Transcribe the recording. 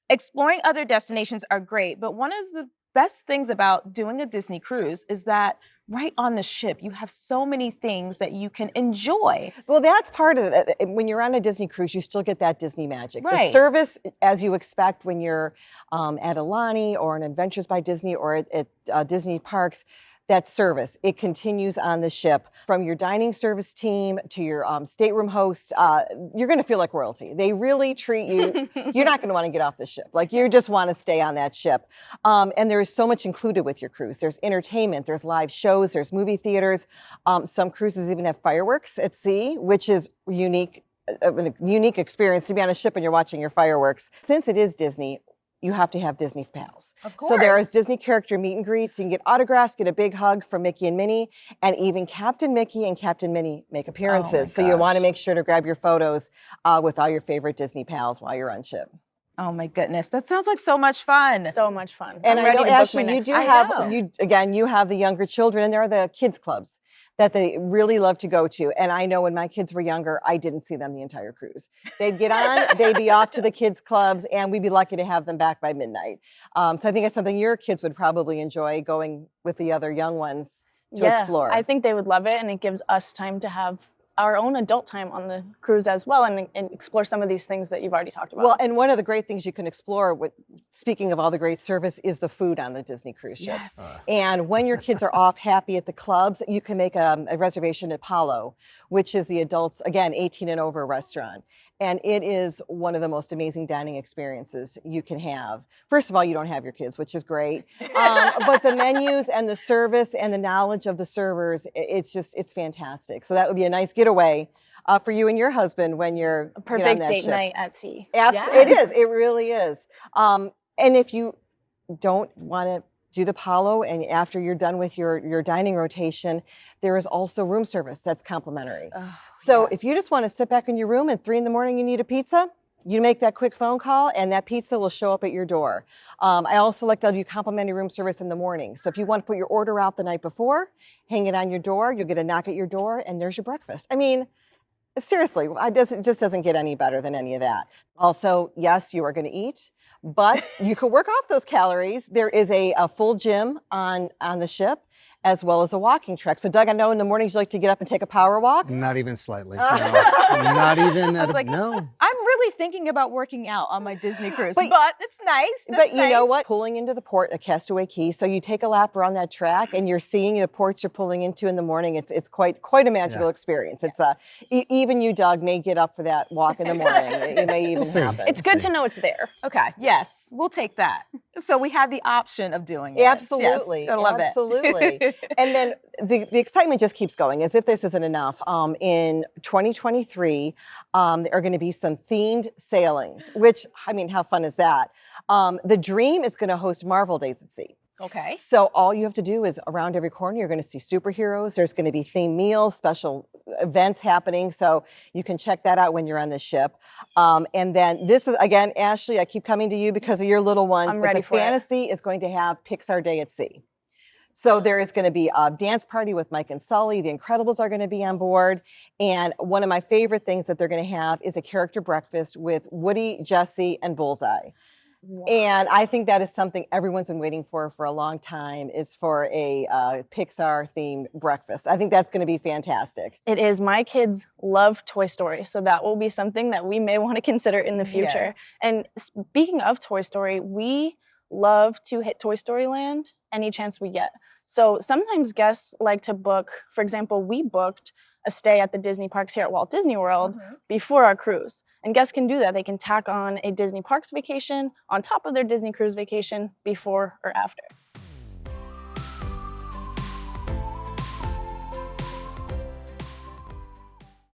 Exploring other destinations are great, but one of the best things about doing a Disney cruise is that right on the ship, you have so many things that you can enjoy. Well, that's part of it. When you're on a Disney cruise, you still get that Disney magic. The Right. service, as you expect when you're at Aulani or in Adventures by Disney or at Disney parks, that service, it continues on the ship. From your dining service team to your stateroom host, you're going to feel like royalty. They really treat you, you're not going to want to get off the ship. Like, you just want to stay on that ship. And there is so much included with your cruise. There's entertainment, there's live shows, there's movie theaters. Some cruises even have fireworks at sea, which is unique, a unique experience to be on a ship and you're watching your fireworks. Since it is Disney, you have to have Disney pals. Of course. So there is Disney character meet and greets. You can get autographs, get a big hug from Mickey and Minnie, and even Captain Mickey and Captain Minnie make appearances. So you want to make sure to grab your photos with all your favorite Disney pals while you're on ship. Oh my goodness, that sounds like so much fun. So much fun. And I'm I ready know, to book my Ashley, you next do trip. have, you have the younger children, and there are the kids clubs that they really love to go to. And I know when my kids were younger, I didn't see them the entire cruise. They'd get on, they'd be off to the kids clubs, and we'd be lucky to have them back by midnight. So I think it's something your kids would probably enjoy, going with the other young ones to explore. I think they would love it, and it gives us time to have our own adult time on the cruise as well, and explore some of these things that you've already talked about. Well, and one of the great things you can explore, speaking of all the great service, is the food on the Disney cruise ships. Yes. And when your kids are off happy at the clubs, you can make a reservation at Apollo, which is the adults, again, 18 and over restaurant. And it is one of the most amazing dining experiences you can have. First of all, you don't have your kids, which is great. But the menus and the service and the knowledge of the servers, it's fantastic. So that would be a nice getaway for you and your husband when you're a perfect on that date ship. night at sea. It is. It really is. And if you don't want to do the Apollo, and after you're done with your dining rotation, there is also room service that's complimentary. So if you just want to sit back in your room at 3 a.m. you need a pizza, you make that quick phone call and that pizza will show up at your door. I also like to do complimentary room service in the morning. So if you want to put your order out the night before, hang it on your door, you'll get a knock at your door, and there's your breakfast. I mean, seriously, it just doesn't get any better than any of that. Also, yes, you are going to eat, but you can work off those calories. There is a full gym on the ship, as well as a walking track. So Doug, I know in the mornings you like to get up and take a power walk. Not even slightly. No, not even. No. I'm really thinking about working out on my Disney cruise, but it's nice. But you know what? Pulling into the port at Castaway Cay, so you take a lap around that track and you're seeing the ports you're pulling into in the morning. It's quite a magical experience. It's even you, Doug, may get up for that walk in the morning. It may even happen. It's good to know it's there. Okay, yes, we'll take that. So we have the option of doing it. Absolutely. Yes, I love it. And then the excitement just keeps going, as if this isn't enough. In 2023, there are going to be some themed sailings, which, I mean, how fun is that? The Dream is going to host Marvel Days at Sea. Okay. So all you have to do is around every corner, you're going to see superheroes. There's going to be themed meals, special events happening. So you can check that out when you're on the ship. And then this is, again, Ashley, I keep coming to you because of your little ones. I'm ready for it. Fantasy is going to have Pixar Day at Sea. So there is going to be a dance party with Mike and Sully. The Incredibles are going to be on board. And one of my favorite things that they're going to have is a character breakfast with Woody, Jesse, and Bullseye. Wow. And I think that is something everyone's been waiting for a long time, is for a Pixar-themed breakfast. I think that's going to be fantastic. It is. My kids love Toy Story, so that will be something that we may want to consider in the future. Yeah. And speaking of Toy Story, we love to hit Toy Story Land any chance we get. So sometimes guests like to book, for example, we booked a stay at the Disney parks here at Walt Disney World before our cruise. And guests can do that. They can tack on a Disney parks vacation on top of their Disney cruise vacation before or after.